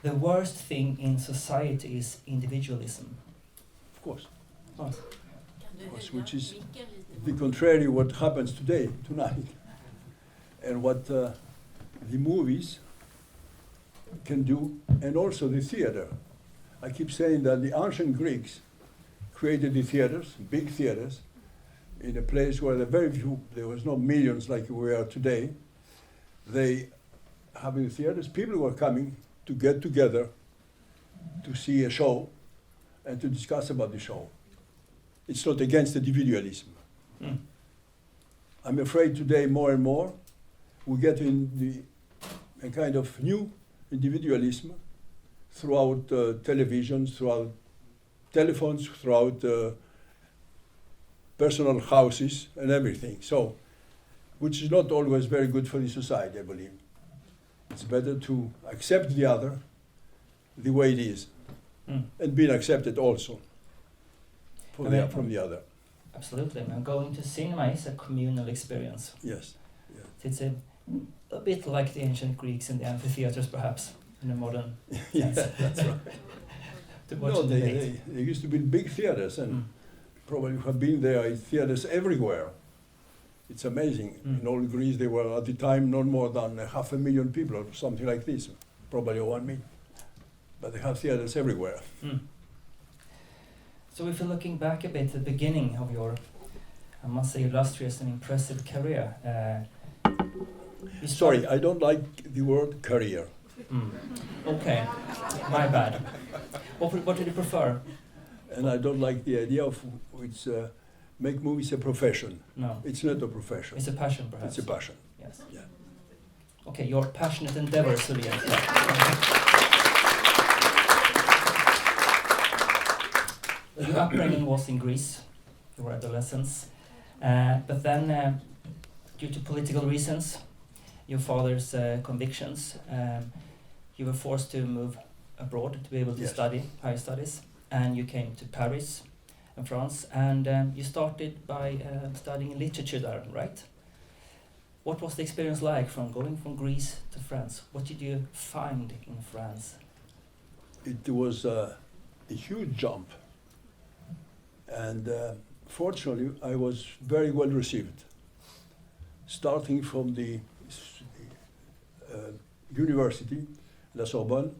the worst thing in society is individualism. Of course. What? Which is the contrary what happens tonight, and what the movies can do, and also the theater. I keep saying that the ancient Greeks created the theaters, big theaters, in a place where there was no millions like we are today. They having theaters, people were coming to get together to see a show and to discuss about the show. It's not against individualism. Mm. I'm afraid today more and more we get in a kind of new individualism throughout television, throughout telephones, throughout personal houses and everything. So, which is not always very good for the society, I believe. It's better to accept the other the way it is, and being accepted also from the other. Absolutely. Now, going to cinema is a communal experience. Yes. It's a bit like the ancient Greeks and the amphitheaters, perhaps, in a modern Yeah, sense. that's right. To watch No, the debate. they used to be big theaters, and probably have been there in theaters everywhere. It's amazing. In all Greece, there were at the time not more than 500,000 people or something like this, probably 1 million. But they have theaters everywhere. So if you're looking back a bit at the beginning of your, I must say, illustrious and impressive career. Sorry, I don't like the word career. Okay, my bad. What did you prefer? And I don't like the idea of which make movies a profession. No. It's not a profession. It's a passion, perhaps. It's a passion. Yes. Yeah. Okay, your passionate endeavor, Surya. Your upbringing was in Greece, your adolescence, but then, due to political reasons, your father's convictions, you were forced to move abroad to be able to study higher studies, and you came to Paris in France, and you started by studying literature there, right? What was the experience like from going from Greece to France? What did you find in France? It was a huge jump. And fortunately, I was very well received. Starting from the university, La Sorbonne,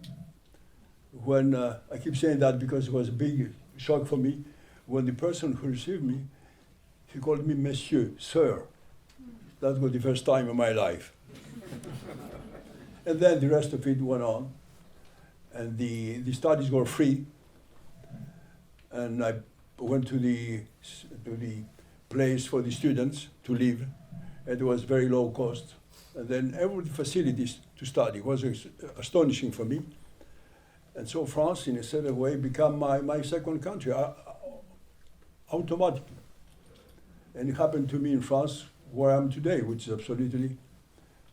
when I keep saying that because it was a big shock for me, when the person who received me, he called me Monsieur, Sir. That was the first time in my life. And then the rest of it went on. And the studies were free. And I went to the place for the students to live. It was very low cost. And then every facilities to study was astonishing for me. And so France, in a certain way, became my second country, automatically. And it happened to me in France, where I am today, which is absolutely,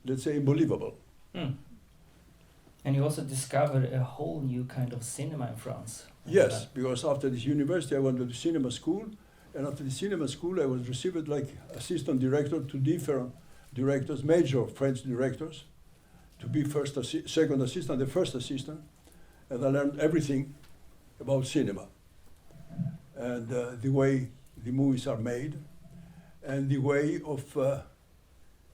let's say, unbelievable. And you also discovered a whole new kind of cinema in France. Yes, because after this university, I went to the cinema school, and after the cinema school, I was received like assistant director to different directors, major French directors, to be second assistant, the first assistant, and I learned everything about cinema, and the way the movies are made, and the way of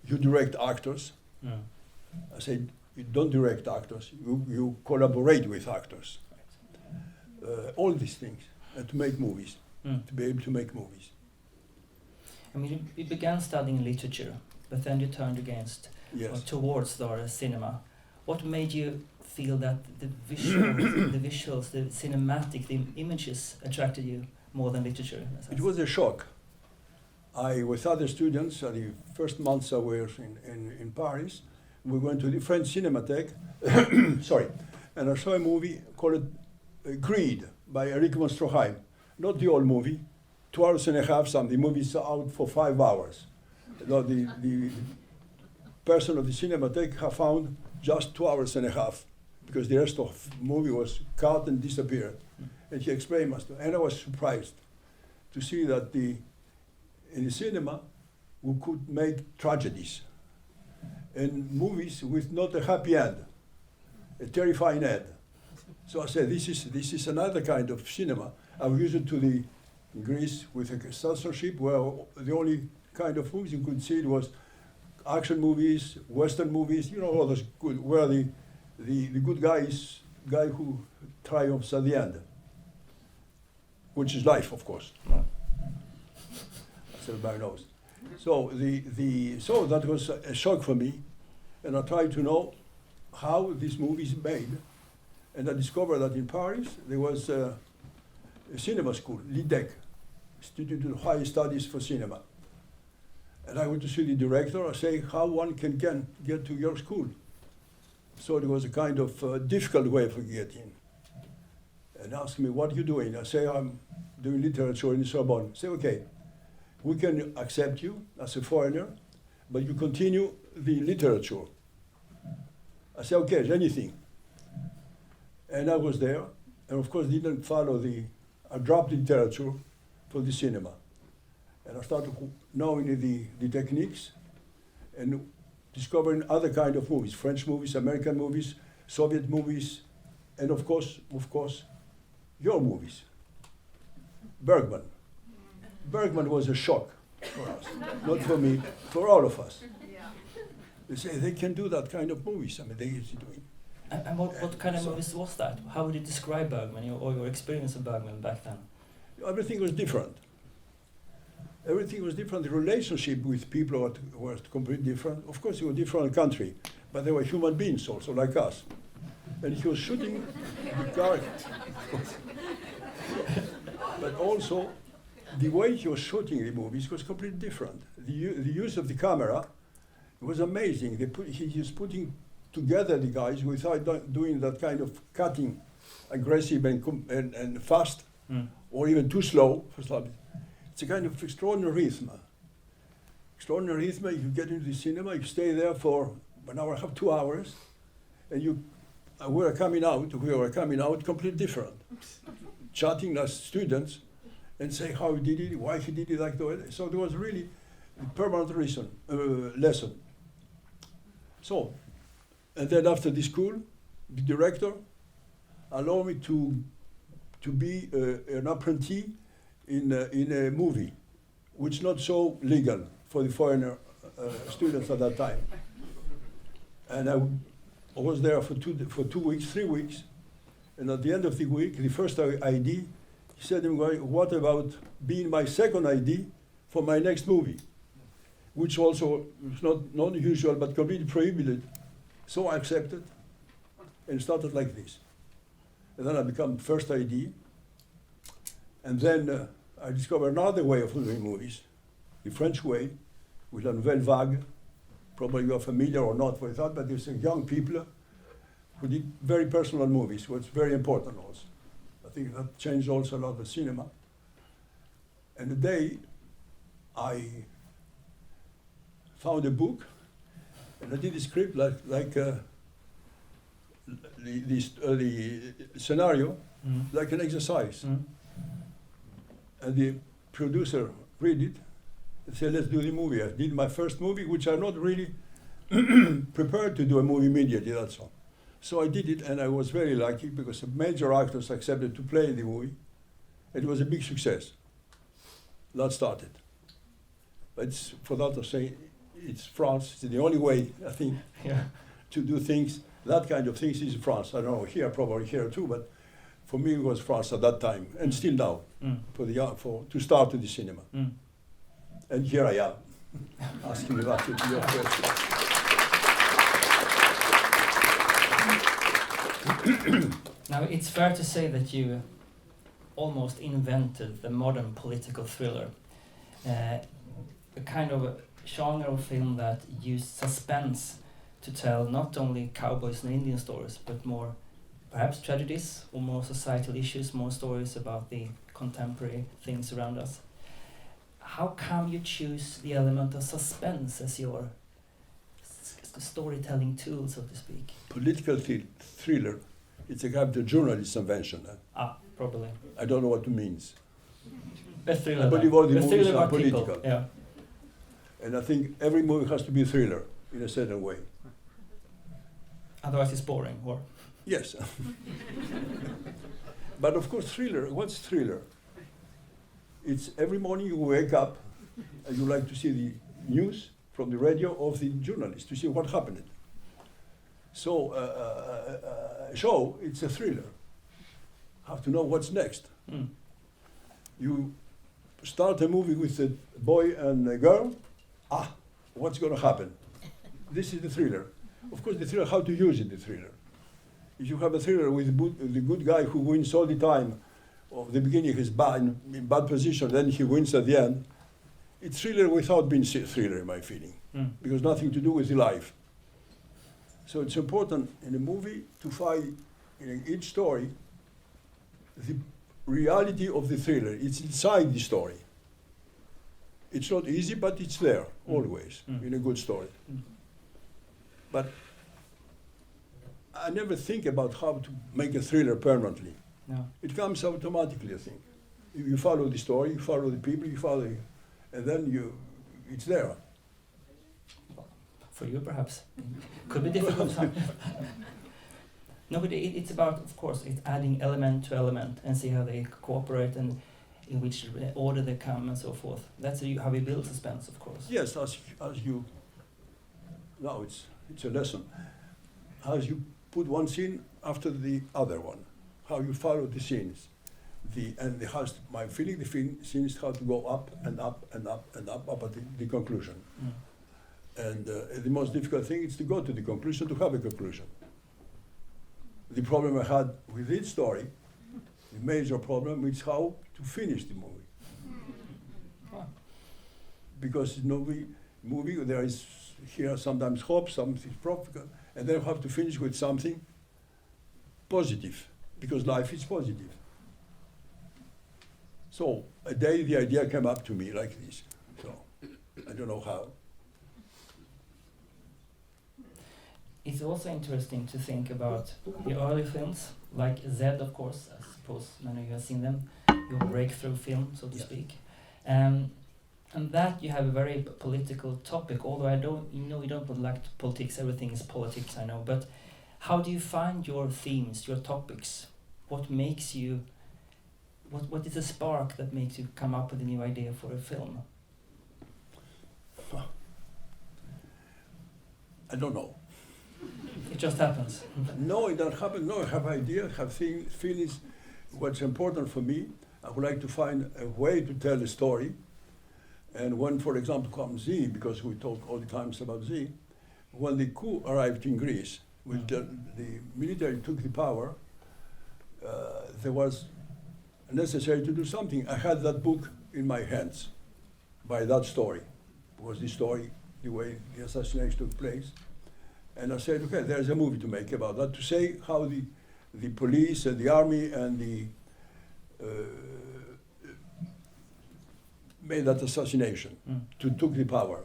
you direct actors. I said, you don't direct actors, you collaborate with actors. All these things, and to make movies, to be able to make movies. I mean, you began studying literature, but then you turned towards the cinema. What made you feel that the visuals, the cinematic, the images attracted you more than literature? In a sense? It was a shock. With other students, the first months I was in Paris, we went to the French Cinematheque, and I saw a movie called Greed by Eric von Stroheim. Not the old movie, 2 hours and a half, the movie's out for 5 hours. The person of the Cinematheque have found just 2 hours and a half, because the rest of the movie was cut and disappeared. And he explained us, and I was surprised to see that in the cinema, we could make tragedies and movies with not a happy end, a terrifying end. So I said, this is another kind of cinema. I was used to the Greece with a censorship where the only kind of movies you could see it was action movies, Western movies, all those good, where the good guy who triumphs at the end, which is life, of course. That's everybody knows. So so that was a shock for me, and I tried to know how this movie is made, and I discovered that in Paris there was a cinema school, l'IDEC, Institute of High Studies for Cinema. And I went to see the director. I say how one can get to your school. So it was a kind of difficult way of getting. And asked me, what are you doing? I say, I'm doing literature in Sorbonne. I say, okay, we can accept you as a foreigner, but you continue the literature. I say, okay, anything. And I was there, and of course didn't follow I dropped literature for the cinema. And I started knowing the techniques and discovering other kind of movies, French movies, American movies, Soviet movies, and of course, your movies. Bergman. Bergman was a shock for us, not for me, for all of us. They say they can do that kind of movies. I mean, they used to do it. And what kind of movies was that? How would you describe Bergman or your experience of Bergman back then? Everything was different. Everything was different. The relationship with people were completely different. Of course, it was a different country, but they were human beings also, like us. And he was shooting the character. But also, the way he was shooting the movies was completely different. The use of the camera was amazing. He was putting together the guys without doing that kind of cutting, aggressive and fast, or even too slow. It's a kind of extraordinary rhythm. Extraordinary rhythm, you get into the cinema, you stay there for 1 hour and a half, 2 hours, and we were coming out completely different. Chatting as students and say how he did it, why he did it like that. So there was really a permanent lesson. So, and then after the school, the director allowed me to be an apprentice in a movie, which not so legal for the foreigner students at that time. And I was there for 2 weeks, 3 weeks, and at the end of the week, the first ID, he said to me, what about being my second ID for my next movie? Which also is not usual, but completely prohibited. So I accepted, and started like this. And then I became first ID, and then I discovered another way of doing movies, the French way, with La Nouvelle Vague. Probably you are familiar or not with that, but there's young people who did very personal movies, which is very important also. I think that changed also a lot of cinema. And the day I found a book, and I did the script like the scenario, like an exercise. And the producer read it and said, let's do the movie. I did my first movie, which I'm not really prepared to do a movie immediately, that's all. So I did it, and I was very lucky because the major actors accepted to play in the movie. It was a big success. That started. But for that to say, it's France. It's the only way, I think, to do things. That kind of things is France. I don't know, here, probably here too, but for me it was France at that time, and still now, to start in the cinema. And here I am, asking you that to your question. Now, it's fair to say that you almost invented the modern political thriller, a kind of a genre of film that used suspense to tell not only cowboys and Indian stories, but more perhaps tragedies or more societal issues, more stories about the contemporary things around us. How come you choose the element of suspense as your storytelling tool, so to speak? Political thriller, it's a kind of journalist invention. Probably. I don't know what it means. A thriller. I believe all the a movies thriller are about people. political. Yeah. And I think every movie has to be a thriller in a certain way. Otherwise it's boring, or? Yes. But of course, thriller. What's thriller? It's every morning you wake up and you like to see the news from the radio of the journalist to see what happened. So a show, it's a thriller. Have to know what's next. Mm. You start a movie with a boy and a girl. What's going to happen? This is the thriller. Of course, the thriller, how to use it, the thriller. If you have a thriller with the good guy who wins all the time, of the beginning he's in bad position, then he wins at the end, it's thriller without being thriller, in my feeling, because nothing to do with the life. So it's important in a movie to find in each story the reality of the thriller. It's inside the story. It's not easy, but it's there always in a good story. But I never think about how to make a thriller permanently. No. It comes automatically, I think. You follow the story, you follow the people, and then it's there. For you, perhaps. Could be difficult. No, but it's about, of course, it's adding element to element and see how they cooperate and in which order they come and so forth. That's how we build suspense, of course. Yes, as you. Now it's a lesson. As you put one scene after the other one, how you follow the scenes, my feeling, the scenes have to go up and up and up and up at the conclusion. And the most difficult thing is to go to the conclusion, to have a conclusion. The problem I had with this story, the major problem, is how to finish the movie. Because movie there is here sometimes hope, something profitable, and then you have to finish with something positive, because life is positive. So a day the idea came up to me like this. So I don't know how. It's also interesting to think about the early films, like Zed, of course. I suppose many of you have seen them. Your breakthrough film, so to speak. And that you have a very political topic, although you don't like politics, everything is politics, I know, but how do you find your themes, your topics? What makes you, what is the spark that makes you come up with a new idea for a film? I don't know. It just happens. No, it doesn't happen. No, I have ideas, have feelings. What's important for me, I would like to find a way to tell a story. And when, for example, comes Z, because we talk all the times about Z, when the coup arrived in Greece, when the military took the power, there was necessary to do something. I had that book in my hands by that story. It was the story, the way the assassination took place. And I said, okay, there's a movie to make about that, to say how the police and the army and the made that assassination, took the power.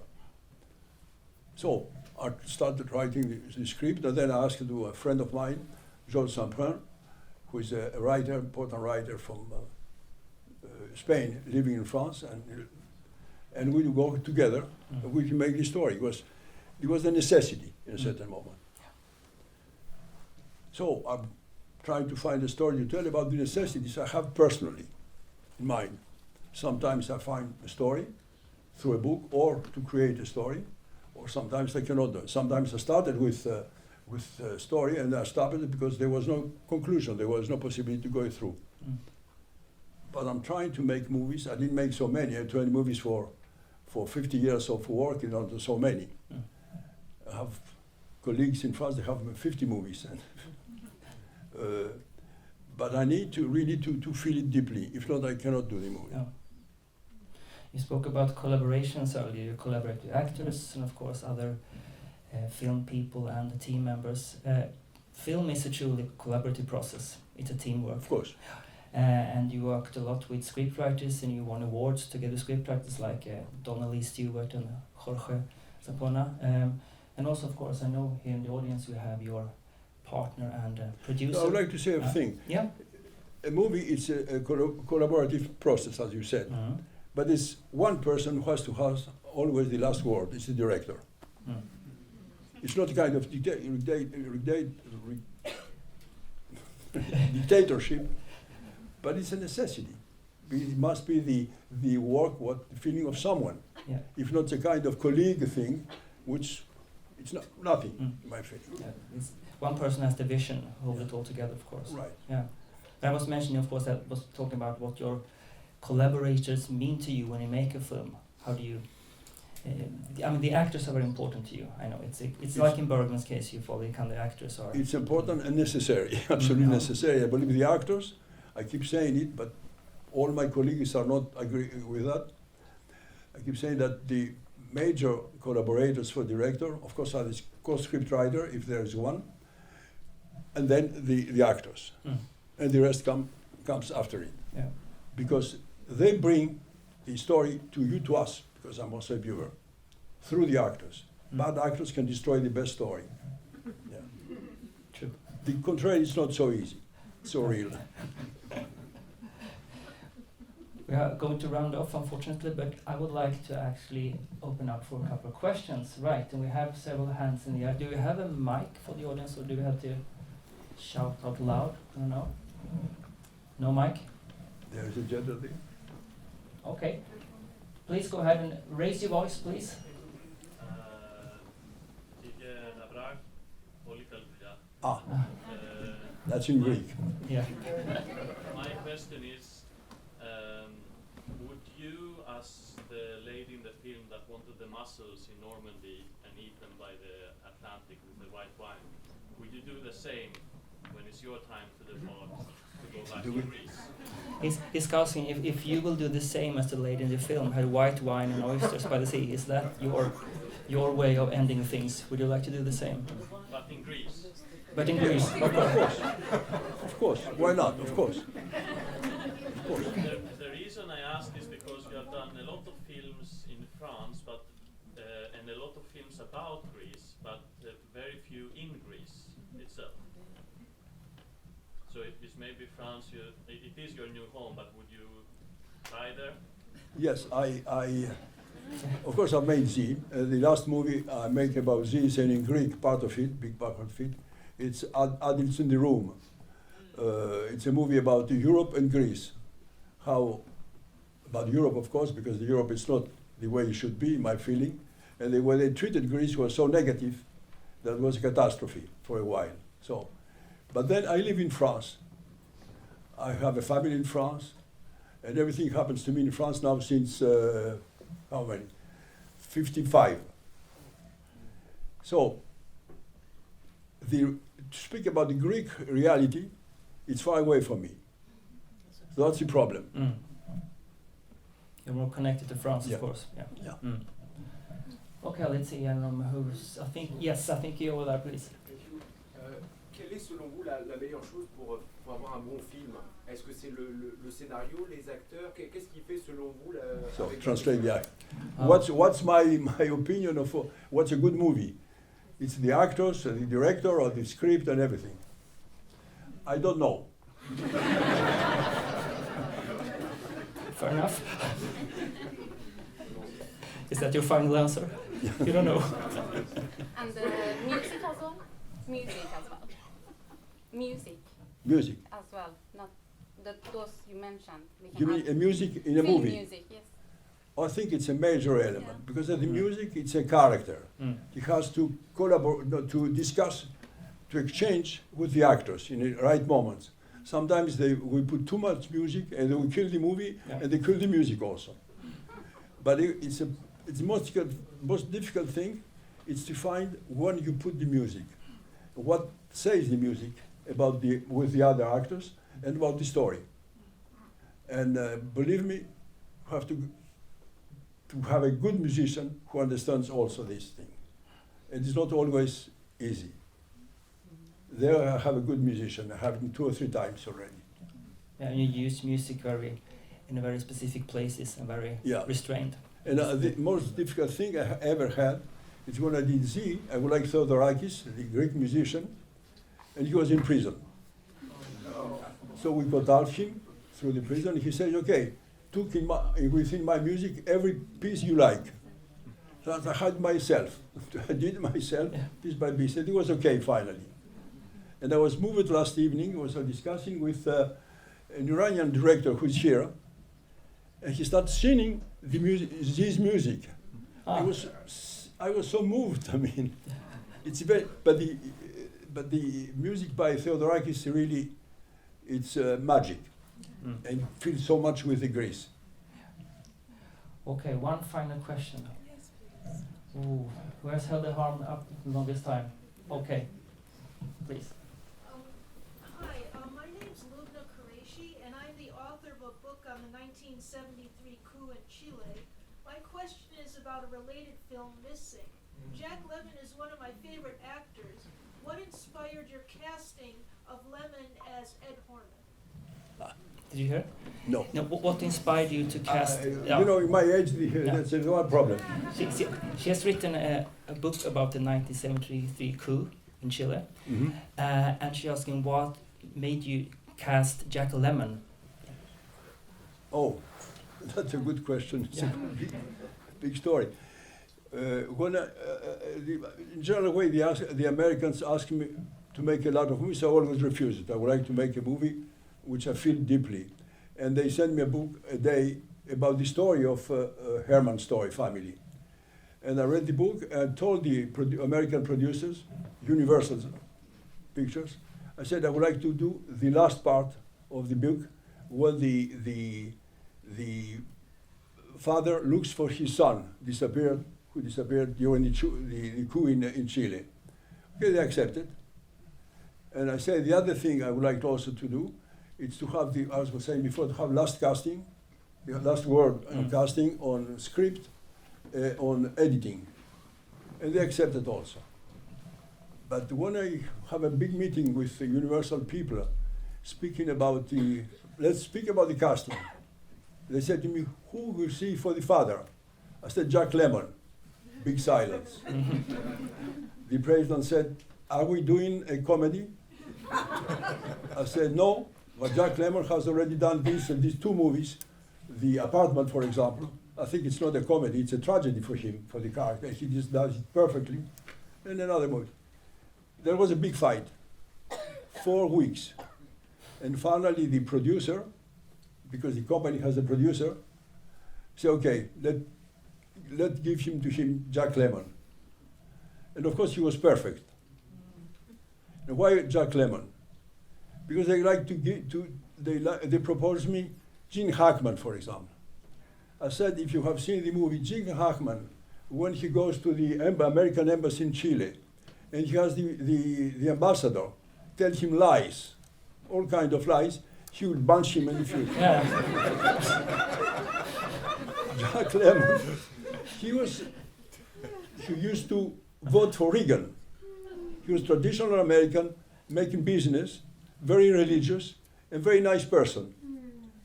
So I started writing the script, and then I asked to a friend of mine, Georges Samprin, who is a writer, important writer from Spain, living in France, and we go together, and we can make the story. It was a necessity in a certain moment. So I'm trying to find a story to tell about the necessities I have personally in mind. Sometimes I find a story through a book or to create a story, or sometimes I cannot do it. Sometimes I started with a story and I stopped it because there was no conclusion, there was no possibility to go through. But I'm trying to make movies. I didn't make so many. I had 20 movies for 50 years of working on so many. I have colleagues in France, they have 50 movies. But I need to really to feel it deeply. If not, I cannot do the movie. Yeah. You spoke about collaborations earlier. You collaborate with actors and, of course, other film people and team members. Film is a truly collaborative process. It's a teamwork. Of course. And you worked a lot with scriptwriters, and you won awards together with scriptwriters like Donnelly Stewart and Jorge Zapona. And also, of course, I know here in the audience you have your partner and producer. I would like to say a thing. Yeah. A movie is a collaborative process, as you said. But it's one person who has to have always the last word. It's the director. dictatorship, but it's a necessity. It must be the work, what the feeling of someone, Yeah. if not a kind of colleague thing, which it's not nothing. Mm. My feeling. Yeah, it's one person has the vision, hold it all together, of course. Right. Yeah. I was mentioning, of course, that was talking about what your collaborators mean to you when you make a film. How do you? I mean, the actors are very important to you. I know it's like in Bergman's case, you follow the kind of actors are. It's important and necessary, absolutely Mhm. necessary. I believe the actors. I keep saying it, but all my colleagues are not agree with that. I keep saying that the major collaborators for director, of course, are the co-script writer, if there is one, and then the actors, and the rest comes after it, Yeah. because they bring the story to you, to us, because I'm also a viewer, through the actors. Bad actors can destroy the best story. Yeah. True. The contrary is not so easy, so real. We are going to round off, unfortunately, but I would like to actually open up for a couple of questions. Right, and we have several hands in the air. Do we have a mic for the audience, or do we have to shout out loud? I don't know. No mic? There is a gentleman. Okay. Please go ahead and raise your voice, please. Ah, that's in Greek. Yeah. My question is, would you, as the lady in the film that wanted the mussels in Normandy and eat them by the Atlantic with the white wine, would you do the same when it's your time to depart to go back to Greece? He's asking if you will do the same as the lady in the film, had white wine and oysters by the sea. Is that your way of ending things? Would you like to do the same? But in Greece. But in Greece, of course. Of course, why not? Of course. The reason I ask is because you have done a lot of films in France, but and a lot of films about Greece, but very few in Greece itself. So it is maybe France. It is your new home, but would you try there? Yes, of course I've made Z. The last movie I make about Z is in Greek, part of it, big part of it. It's Adults in the Room. It's a movie about Europe and Greece. About Europe, of course, because Europe is not the way it should be, my feeling. And the way they treated Greece was so negative that it was a catastrophe for a while. So, but then I live in France. I have a family in France, and everything happens to me in France now since, how many? 55. So, to speak about the Greek reality, it's far away from me. So that's the problem. Mm. You're more connected to France, Yeah. of course. Yeah. Yeah. Mm. Okay, let's see. Who's? I think you over there, please. Quelle est selon vous la meilleure chose pour avoir un bon film? Est-ce que c'est le scénario, les acteurs? Qu'est-ce qui fait selon vous So avec translate the act. Oh. What's my opinion of what's a good movie? It's the actors, the director, or the script and everything. I don't know. Fair enough. Is that your final answer? You don't know. And music as well? Music as well. Music Music. as well, not those you mentioned. We can You mean add music in a film movie? music, yes. I think it's a major element Yeah. because of the music, it's a character. Mm. He has to collaborate, no, to discuss, to exchange with the actors in the right moments. Sometimes we put too much music and they will kill the movie, Yeah. and they kill the music also. But it's the most difficult thing is to find when you put the music, what says the music about with the other actors and about the story. And believe me, you have to have a good musician who understands also this thing. It is not always easy. There I have a good musician. I have him 2 or 3 times already. Yeah, and you use music in very specific places and very Yeah. restrained. And the most difficult thing I ever had is when I did Z. I would like Theodorakis, the Greek musician, and he was in prison. So we got out him through the prison. He said, "Okay, took within my music every piece you like." So I had myself. I did myself Yeah. piece by piece, and it was okay finally. And I was moved last evening, I was discussing with an Iranian director who's here, and he started singing this music. Ah. I was so moved. I mean, it's very, but the music by Theodorakis really, it's magic, and feels so much with the Greece. Okay, one final question. Ooh, where's Hilde Harm up the longest time? Okay, please. Hi, my name's Lubna Qureshi, and I'm the author of a book on the 1973 coup in Chile. My question is about a related film, Missing. Jack Lemmon is one of my favorite actors. What inspired your casting of Lemmon as Ed Horman? Did you hear? No. No, what inspired you to cast? You know, in my age, that's one problem. She has written a book about the 1973 coup in Chile, and she's asking what made you cast Jack Lemmon. Oh, that's a good question. It's a big story. In general way, the Americans ask me to make a lot of movies. I always refuse it. I would like to make a movie which I feel deeply. And they sent me a book a day about the story of Herman Story family. And I read the book and told the American producers, Universal Pictures, I said I would like to do the last part of the book when the father looks for his son who disappeared during the coup in Chile. Okay, they accepted. And I said the other thing I would like also to do is to have as I was saying before, to have last casting, the last word on casting, on script, on editing. And they accepted also. But when I have a big meeting with the Universal people, speaking about let's speak about the casting. They said to me, who will see for the father? I said, Jack Lemmon. Big silence. The president said, are we doing a comedy? I said, no, but Jack Lemmon has already done this and these two movies. The Apartment, for example. I think it's not a comedy, it's a tragedy for him, for the character. He just does it perfectly. And another movie. There was a big fight, 4 weeks. And finally the producer, because the company has a producer, said, okay, let's give him to him Jack Lemmon. And of course he was perfect. And why Jack Lemmon? Because they like to they proposed me Gene Hackman, for example. I said, if you have seen the movie, Gene Hackman, when he goes to the American embassy in Chile, and he has the ambassador tell him lies, all kind of lies, he will punch him in the face. Jack Lemmon, he used to vote for Reagan. He was traditional American, making business, very religious, and very nice person.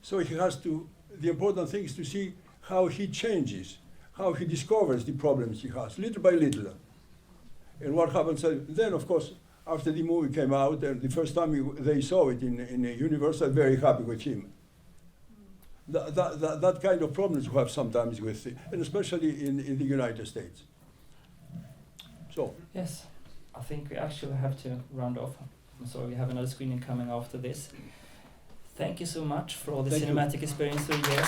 So he has to, the important thing is to see how he changes, how he discovers the problems he has, little by little. And what happens then, of course, after the movie came out, and the first time they saw it in Universal, very happy with him. That kind of problems we have sometimes with, and especially in the United States. So. Yes, I think we actually have to round off. I'm sorry, we have another screening coming after this. Thank you so much for all the cinematic experience through the years.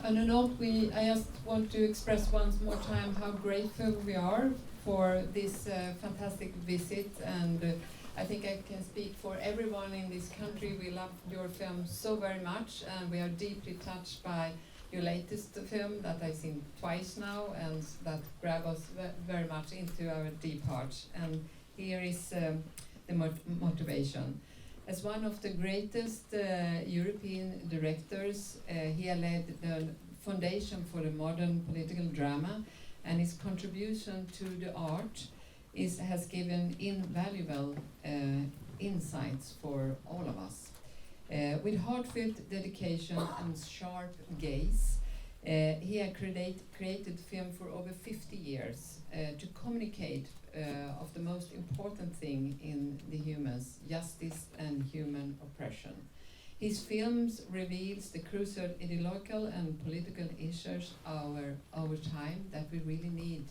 On a note, I just want to express once more time how grateful we are for this fantastic visit, and I think I can speak for everyone in this country. We love your film so very much, and we are deeply touched by your latest film that I've seen twice now, and that grab us very much into our deep hearts. And here is the motivation. As one of the greatest European directors, he led the Foundation for the Modern Political Drama, and his contribution to the art has given invaluable insights for all of us. With heartfelt dedication and sharp gaze, He had created film for over 50 years to communicate of the most important thing in the humans, justice and human oppression. His films reveals the crucial ideological and political issues of our time that we really need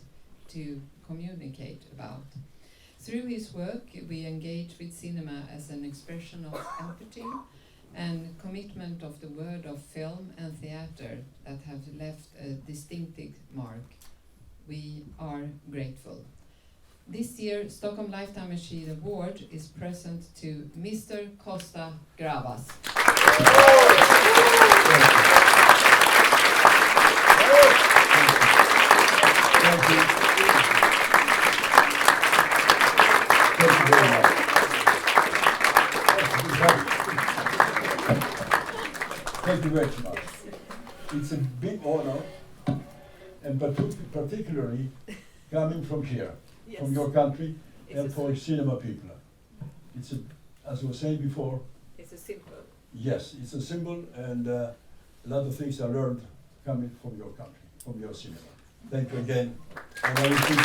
to communicate about. Through his work, we engage with cinema as an expression of empathy and commitment of the world of film and theater that have left a distinctive mark. We are grateful. This year, Stockholm Lifetime Achievement Award is present to Mr. Costa Gravas. Thank you. Thank you very much. Thank you very much. It's a big honor, and particularly coming from here, from your country, and for cinema people. It's a, as I was saying before, It's a symbol. yes, it's a symbol, and a lot of things I learned coming from your country, from your cinema. Thank you again. And I will see you.